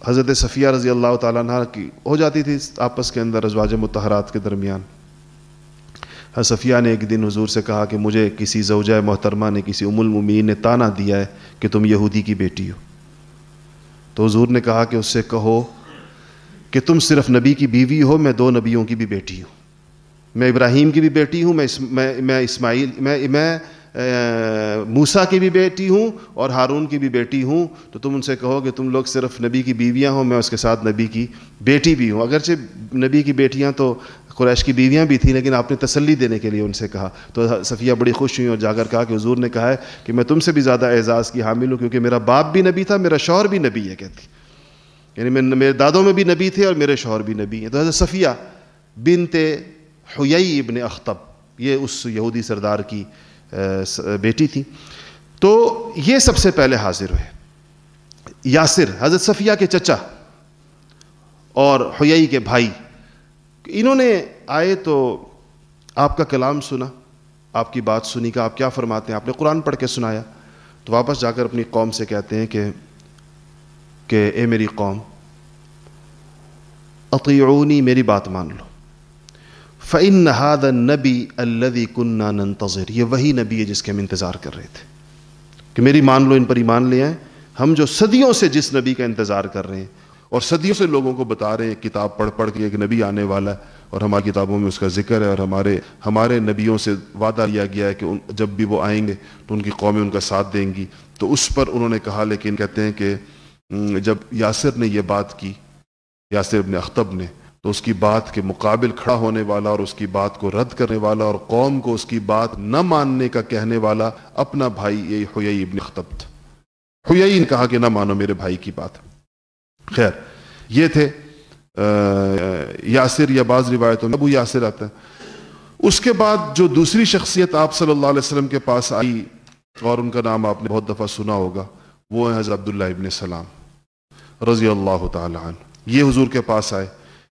حضرت صفیہ رضی اللہ تعالیٰ عنہ کی ہو جاتی تھی آپس کے اندر ازواج مطہرات کے درمیان۔ حضرت صفیہ نے ایک دن حضور سے کہا کہ مجھے کسی زوجہ محترمہ نے، کسی ام المؤمنین نے طعنہ دیا ہے کہ تم یہودی کی بیٹی ہو۔ تو حضور نے کہا کہ اس سے کہو کہ تم صرف نبی کی بیوی ہو، میں 2 نبیوں کی بھی بیٹی ہوں، میں ابراہیم کی بھی بیٹی ہوں، میں موسیٰ کی بھی بیٹی ہوں اور ہارون کی بھی بیٹی ہوں۔ تو تم ان سے کہو کہ تم لوگ صرف نبی کی بیویاں ہو، میں اس کے ساتھ نبی کی بیٹی بھی ہوں۔ اگرچہ نبی کی بیٹیاں تو قریش کی بیویاں بھی تھیں، لیکن آپ نے تسلی دینے کے لیے ان سے کہا۔ تو صفیہ بڑی خوش ہوئی اور جا کر کہا کہ حضور نے کہا ہے کہ میں تم سے بھی زیادہ اعزاز کی حامل ہوں، کیونکہ میرا باپ بھی نبی تھا، میرا شوہر بھی نبی ہے، کہتی، یعنی میرے دادوں میں بھی نبی تھے اور میرے شوہر بھی نبی ہیں۔ تو حضرت صفیہ بنت حیی ابن اخطب یہ اس یہودی سردار کی بیٹی تھی۔ تو یہ سب سے پہلے حاضر ہوئے۔ یاسر حضرت صفیہ کے چچا اور حیی کے بھائی، انہوں نے آئے تو آپ کا کلام سنا، آپ کی بات سنی کہ آپ کیا فرماتے ہیں، آپ نے قرآن پڑھ کے سنایا۔ تو واپس جا کر اپنی قوم سے کہتے ہیں کہ اے میری قوم، اطیعونی، میری بات مان لو، فإن هذا النبی الذی كنا ننتظر، یہ وہی نبی ہے جس کے ہم انتظار کر رہے تھے، کہ میری مان لو، ان پر ایمان لے آئیں۔ ہم جو صدیوں سے جس نبی کا انتظار کر رہے ہیں اور صدیوں سے لوگوں کو بتا رہے ہیں، کتاب پڑھ پڑھ کے ایک نبی آنے والا ہے اور ہماری کتابوں میں اس کا ذکر ہے، اور ہمارے نبیوں سے وعدہ لیا گیا ہے کہ جب بھی وہ آئیں گے تو ان کی قومیں ان کا ساتھ دیں گی۔ تو اس پر انہوں نے کہا، لیکن کہتے ہیں کہ جب یاسر نے یہ بات کی، یاسر ابن اخطب نے، تو اس کی بات کے مقابل کھڑا ہونے والا اور اس کی بات کو رد کرنے والا اور قوم کو اس کی بات نہ ماننے کا کہنے والا اپنا بھائی یہ حیی ابن اخطب تھا۔ حیی نے کہا کہ نہ مانو میرے بھائی کی بات۔ خیر، یہ تھے یاسر، یا بعض روایتوں میں ابو یاسر آتا ہے۔ اس کے بعد جو دوسری شخصیت آپ صلی اللہ علیہ وسلم کے پاس آئی اور ان کا نام آپ نے بہت دفعہ سنا ہوگا، وہ ہے حضرت عبداللہ ابن سلام رضی اللہ تعالی عنہ۔ یہ حضور کے پاس آئے۔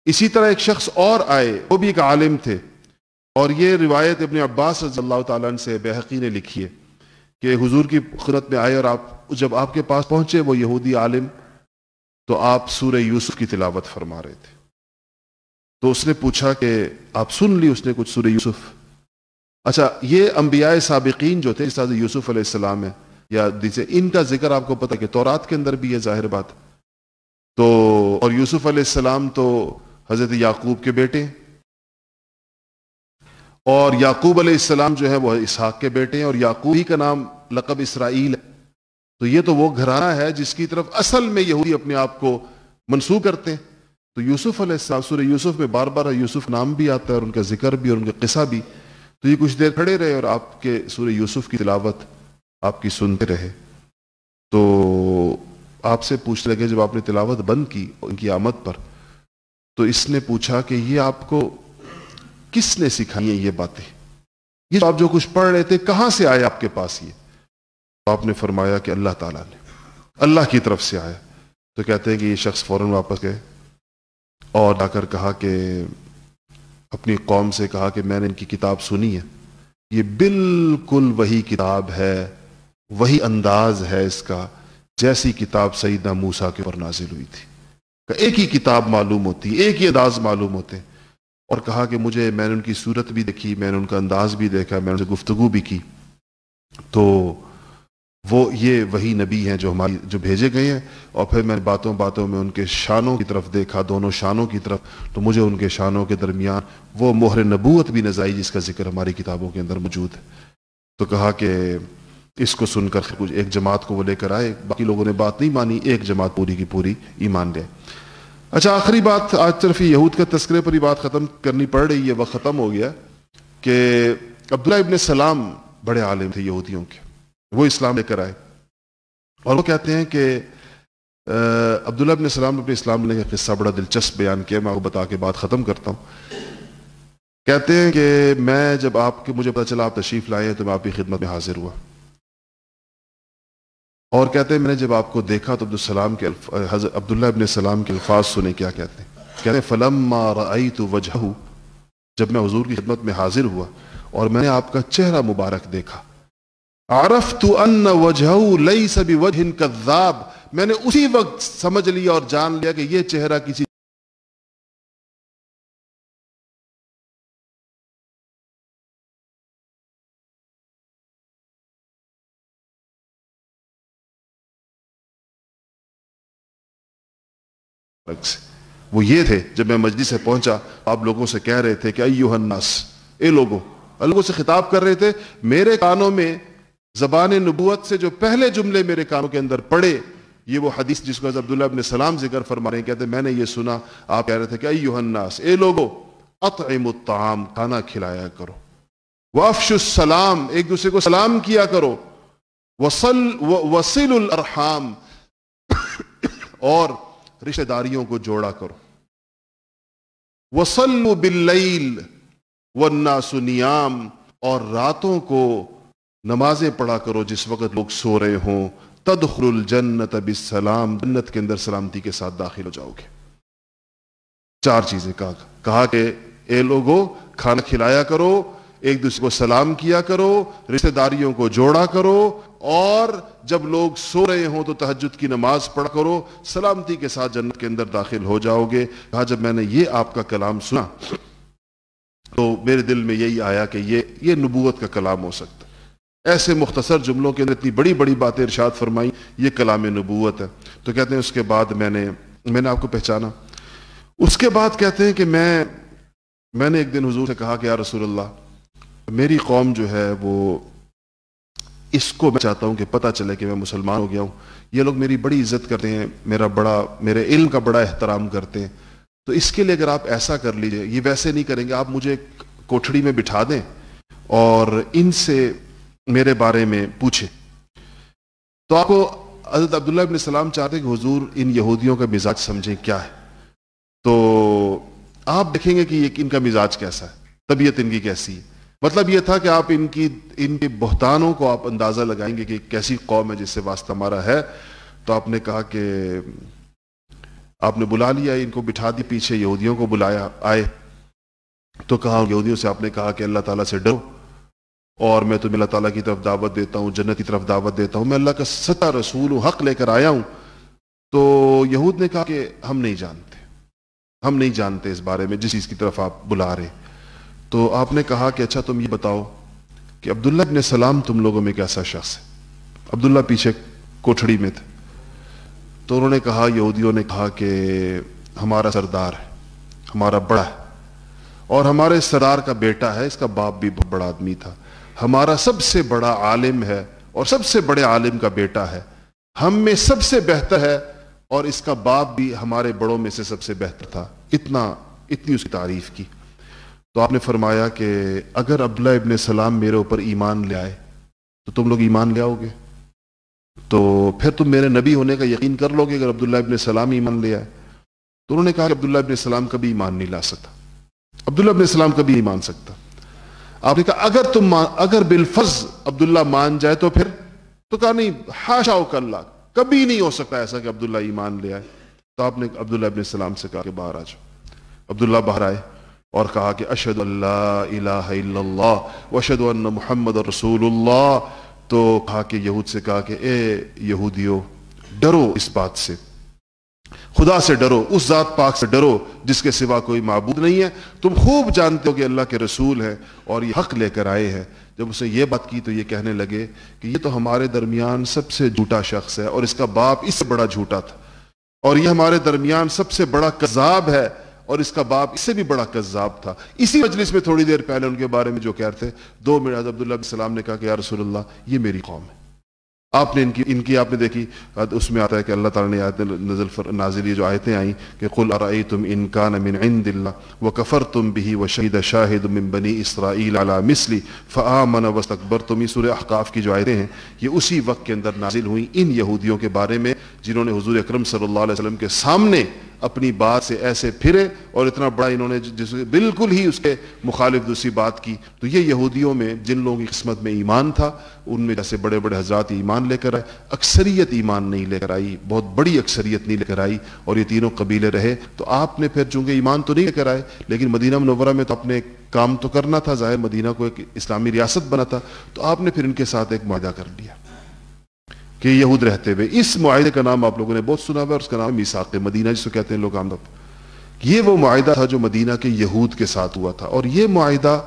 اسی طرح ایک شخص اور آئے، وہ بھی ایک عالم تھے، اور یہ روایت ابن عباس رضی اللہ تعالیٰ عنہ سے بیہقی نے لکھی ہے کہ حضور کی خدمت میں آئے، اور جب آپ کے پاس پہنچے وہ یہودی عالم تو آپ سورہ یوسف کی تلاوت فرما رہے تھے. تو اس نے پوچھا کہ آپ سن لی اس نے کچھ سورہ یوسف؟ اچھا، یہ انبیاء سابقین جو تھے، جیسے یوسف علیہ السلام ہے یا جیسے ان کا ذکر آپ کو پتہ ہے کہ تورات کے اندر بھی ہے، ظاہر بات. تو اور یوسف علیہ السلام تو حضرت یعقوب کے بیٹے ہیں، اور یعقوب علیہ السلام جو ہے وہ اسحاق کے بیٹے ہیں، اور یعقوب ہی کا نام لقب اسرائیل ہے. تو یہ تو وہ گھرانہ ہے جس کی طرف اصل میں یہودی اپنے آپ کو منسوب کرتے ہیں. تو یوسف علیہ السلام، سورہ یوسف میں بار بار یوسف نام بھی آتا ہے اور ان کا ذکر بھی اور ان کا قصہ بھی. تو یہ کچھ دیر کھڑے رہے اور آپ کے سورہ یوسف کی تلاوت آپ کی سنتے رہے. تو آپ سے پوچھنے لگے جب آپ نے تلاوت بند کی ان کی آمد پر، تو اس نے پوچھا کہ یہ آپ کو کس نے سکھائی ہیں یہ باتیں؟ یہ آپ جو کچھ پڑھ رہے تھے کہاں سے آئے آپ کے پاس یہ؟ تو آپ نے فرمایا کہ اللہ تعالیٰ نے، اللہ کی طرف سے آیا. تو کہتے ہیں کہ یہ شخص فوراً واپس گئے اور آ کر کہا کہ اپنی قوم سے کہا کہ میں نے ان کی کتاب سنی ہے، یہ بالکل وہی کتاب ہے، وہی انداز ہے اس کا جیسی کتاب سیدنا موسیٰ کے اوپر نازل ہوئی تھی. ایک ہی کتاب معلوم ہوتی، ایک ہی انداز معلوم ہوتے. اور کہا کہ میں نے ان کی صورت بھی دیکھی، میں نے ان کا انداز بھی دیکھا، میں نے ان سے گفتگو بھی کی، تو وہ یہ وہی نبی ہیں جو بھیجے گئے ہیں. اور پھر میں باتوں باتوں میں ان کے شانوں کی طرف دیکھا، دونوں شانوں کی طرف، تو مجھے ان کے شانوں کے درمیان وہ مہر نبوت بھی نظر آئی جس کا ذکر ہماری کتابوں کے اندر موجود ہے. تو کہا کہ اس کو سن کر کچھ ایک جماعت کو وہ لے کر آئے، باقی لوگوں نے بات نہیں مانی، ایک جماعت پوری کی پوری ایمان لے. اچھا، آخری بات، آج طرف یہود کا تذکرے پر ہی بات ختم کرنی پڑ رہی ہے، وقت ختم ہو گیا، کہ عبداللہ ابن سلام بڑے عالم تھے یہودیوں کے، وہ اسلام لے کر آئے. اور وہ کہتے ہیں کہ عبداللہ ابن سلام نے اپنے اسلام لینے کا قصہ بڑا دلچسپ بیان کیا، میں آپ کو بتا کے بات ختم کرتا ہوں. کہتے ہیں کہ میں جب مجھے پتا چلا آپ تشریف لائے ہیں تو میں آپ کی خدمت میں حاضر ہوا. اور کہتے ہیں میں نے جب آپ کو دیکھا تو عبداللہ ابن سلام کے الفاظ سنے. کیا کہتے ہیں؟ کہتے ہیں فَلَمَّا رَأَيْتُ وَجْهَهُ، جب میں حضور کی خدمت میں حاضر ہوا اور میں نے آپ کا چہرہ مبارک دیکھا، عرفت ان وجهه ليس بوجه كذاب، میں نے اسی وقت سمجھ لیا اور جان لیا کہ یہ چہرہ کسی سے. وہ یہ تھے جب میں مجلس سے پہنچا آپ لوگوں سے کہہ رہے تھے کہ ایھا الناس، اے لوگوں سے خطاب کر رہے تھے. میرے کانوں میں زبان نبوت سے جو پہلے جملے میرے کانوں کے اندر پڑے، یہ وہ حدیث جس کو عبداللہ ابن سلام ذکر فرما رہے ہیں. کہتے ہیں میں نے یہ سنا، آپ کہہ رہے تھے کہ ایھا الناس، اے لوگوں، اطعموا الطعام، کھانا کھلایا کرو، وافشوا السلام، ایک دوسرے کو سلام کیا کرو، وصلوا الارحام، اور رشتہ داریوں کو جوڑا کرو، وصلوا باللیل والناس نیام، اور راتوں کو نمازیں پڑھا کرو جس وقت لوگ سو رہے ہوں. تدخل الجنت بالسلام، جنت کے اندر سلامتی کے ساتھ داخل ہو جاؤ گے. 4 چیزیں کہا کہ اے لوگو، کھانا کھلایا کرو، ایک دوسرے کو سلام کیا کرو، رشتہ داریوں کو جوڑا کرو، اور جب لوگ سو رہے ہوں تو تہجد کی نماز پڑھا کرو، سلامتی کے ساتھ جنت کے اندر داخل ہو جاؤ گے. کہا جب میں نے یہ آپ کا کلام سنا تو میرے دل میں یہی آیا کہ یہ نبوت کا کلام ہو سکتا ہے. ایسے مختصر جملوں کے اندر اتنی بڑی بڑی باتیں ارشاد فرمائی، یہ کلام نبوت ہے. تو کہتے ہیں اس کے بعد میں نے آپ کو پہچانا. اس کے بعد کہتے ہیں کہ میں نے ایک دن حضور سے کہا کہ یا رسول اللہ، میری قوم جو ہے وہ اس کو میں چاہتا ہوں کہ پتہ چلے کہ میں مسلمان ہو گیا ہوں. یہ لوگ میری بڑی عزت کرتے ہیں، میرے علم کا بڑا احترام کرتے ہیں. تو اس کے لیے اگر آپ ایسا کر لیجئے، یہ ویسے نہیں کریں گے، آپ مجھے کوٹھڑی میں بٹھا دیں اور ان سے میرے بارے میں پوچھیں. تو آپ کو حضرت عبداللہ ابن سلام چاہتے کہ حضور ان یہودیوں کا مزاج سمجھیں کیا ہے. تو آپ دیکھیں گے کہ ان کا مزاج کیسا ہے، طبیعت ان کی کیسی ہے. مطلب یہ تھا کہ آپ ان کے بہتانوں کو آپ اندازہ لگائیں گے کہ کیسی قوم ہے جس سے واسطہ ہمارا ہے. تو آپ نے کہا کہ آپ نے بلا لیا، ان کو بٹھا دی پیچھے، یہودیوں کو بلایا، آئے تو کہا یہودیوں سے آپ نے کہا کہ اللہ تعالیٰ سے ڈرو، اور میں تمہیں اللہ تعالیٰ کی طرف دعوت دیتا ہوں، جنت کی طرف دعوت دیتا ہوں، میں اللہ کا سچا رسول ہوں، حق لے کر آیا ہوں. تو یہود نے کہا کہ ہم نہیں جانتے اس بارے میں جس چیز کی طرف آپ بلا رہے. تو آپ نے کہا کہ اچھا تم یہ بتاؤ کہ عبداللہ ابن سلام تم لوگوں میں کیسا شخص ہے. عبداللہ پیچھے کوٹھڑی میں تھے. تو انہوں نے کہا, یہودیوں نے کہا کہ ہمارا سردار ہے, ہمارا بڑا ہے, اور ہمارے سردار کا بیٹا ہے, اس کا باپ بھی بہت بڑا آدمی تھا, ہمارا سب سے بڑا عالم ہے اور سب سے بڑے عالم کا بیٹا ہے, ہم میں سب سے بہتر ہے, اور اس کا باپ بھی ہمارے بڑوں میں سے سب سے بہتر تھا. اتنی اس کی تعریف کی. تو آپ نے فرمایا کہ اگر عبداللہ ابن سلام میرے اوپر ایمان لے آئے تو تم لوگ ایمان لے آؤ گے, تو پھر تم میرے نبی ہونے کا یقین کر لو گے اگر عبداللہ ابن سلام ایمان لے آئے. تو انہوں نے کہا کہ عبداللہ ابن سلام کبھی ایمان نہیں لا سکتا, عبداللہ ابن سلام کبھی نہیں مان سکتا. آپ نے کہا اگر بالفرض عبداللہ مان جائے تو پھر؟ تو کہا نہیں, حاشا وکلا, کبھی نہیں ہو سکتا ایسا کہ عبداللہ ایمان لے آئے. تو آپ نے عبداللہ ابن سلام سے کہا کہ باہر آ جاؤ. عبداللہ باہر آئے اور کہا کہ اشہد ان لا الہ الا اللہ واشہد ان محمد رسول اللہ. تو کہا کہ یہود سے کہا کہ اے یہودیو, ڈرو اس بات سے, خدا سے ڈرو, اس ذات پاک سے ڈرو جس کے سوا کوئی معبود نہیں ہے. تم خوب جانتے ہو کہ اللہ کے رسول ہیں اور یہ حق لے کر آئے ہیں. جب اسے یہ بات کی تو یہ کہنے لگے کہ یہ تو ہمارے درمیان سب سے جھوٹا شخص ہے, اور اس کا باپ اس سے بڑا جھوٹا تھا, اور یہ ہمارے درمیان سب سے بڑا کذاب ہے, اور اس کا باپ اس سے بھی بڑا کذاب تھا. اسی مجلس میں تھوڑی دیر پہلے ان کے بارے میں جو کہتے 2 منٹ عبداللہ بن سلام نے کہا کہ یا رسول اللہ, یہ میری قوم ہے. آپ نے ان کی آپ نے دیکھی, اس میں آتا ہے کہ اللہ تعالیٰ نے آیت نازل یہ جو آیتیں آئیں کہ قل ارأیتم ان کان من عند اللہ وکفرتم بہ وشہد شاہد من بنی اسرائیل علی مثلی فآمن واستکبرتم. یہ سورہ احقاف کی جو آیتیں ہیں یہ اسی وقت کے اندر نازل ہوئیں ان یہودیوں کے بارے میں جنہوں نے حضور اکرم صلی اللہ علیہ وسلم کے سامنے اپنی بات سے ایسے پھرے, اور اتنا بڑا انہوں نے جس بالکل ہی اس کے مخالف دوسری بات کی. تو یہ یہودیوں میں جن لوگوں کی قسمت میں ایمان تھا, ان میں جیسے بڑے بڑے حضرات ایمان لے کر آئے, اکثریت ایمان نہیں لے کر آئی, بہت بڑی اکثریت نہیں لے کر آئی, اور یہ تینوں قبیلے رہے. تو آپ نے پھر چونکہ ایمان تو نہیں لے کر آئے, لیکن مدینہ منورہ میں تو اپنے کام تو کرنا تھا, ظاہر مدینہ کو ایک اسلامی ریاست بنا تھا, تو آپ نے پھر ان کے ساتھ ایک معاہدہ کر لیا کہ یہود رہتے ہوئے. اس معاہدے کا نام آپ لوگوں نے بہت سنا ہوا ہے, اور اس کا نام میثاق مدینہ جس کو کہتے ہیں لوگ عام طور پر. یہ وہ معاہدہ تھا جو مدینہ کے یہود کے ساتھ ہوا تھا, اور یہ معاہدہ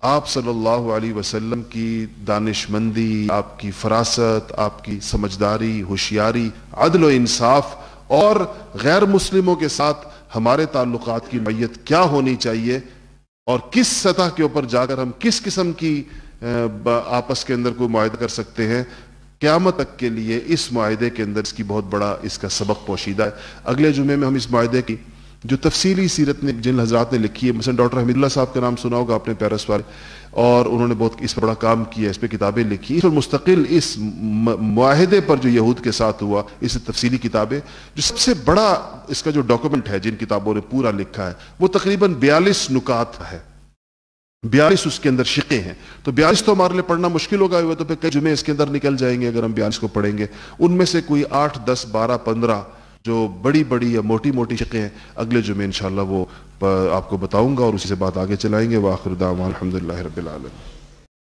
آپ صلی اللہ علیہ وسلم کی دانشمندی, آپ کی فراست, آپ کی سمجھداری, ہوشیاری, عدل و انصاف, اور غیر مسلموں کے ساتھ ہمارے تعلقات کی نوعیت کیا ہونی چاہیے, اور کس سطح کے اوپر جا کر ہم کس قسم کی آپس کے اندر کوئی معاہدہ کر سکتے ہیں, قیامت تک کے لیے اس معاہدے کے اندر اس کی بہت بڑا اس کا سبق پوشیدہ ہے. اگلے جمعے میں ہم اس معاہدے کی جو تفصیلی سیرت نے جن حضرات نے لکھی ہے, مثلا ڈاکٹر حمید اللہ صاحب کا نام سنا ہوگا آپ نے, پیرس والے, اور انہوں نے بہت اس پر بڑا کام کیا, اس پہ کتابیں لکھی, اور مستقل اس معاہدے پر جو یہود کے ساتھ ہوا اس تفصیلی کتابیں, جو سب سے بڑا اس کا جو ڈاکومنٹ ہے جن کتابوں نے پورا لکھا ہے وہ تقریباً 42 نکات ہے, 42 اس کے اندر شقیں ہیں. تو 42 تو ہمارے لیے پڑھنا مشکل ہوگا, تو پھر کئی جمعے اس کے اندر نکل جائیں گے اگر ہم 42 کو پڑھیں گے. ان میں سے کوئی 8, 10, 12, 15 جو بڑی بڑی یا موٹی موٹی شقیں ہیں اگلے جمعے انشاءاللہ وہ آپ کو بتاؤں گا, اور اسی سے بات آگے چلائیں گے. وآخر دعوانا الحمدللہ رب العالمین.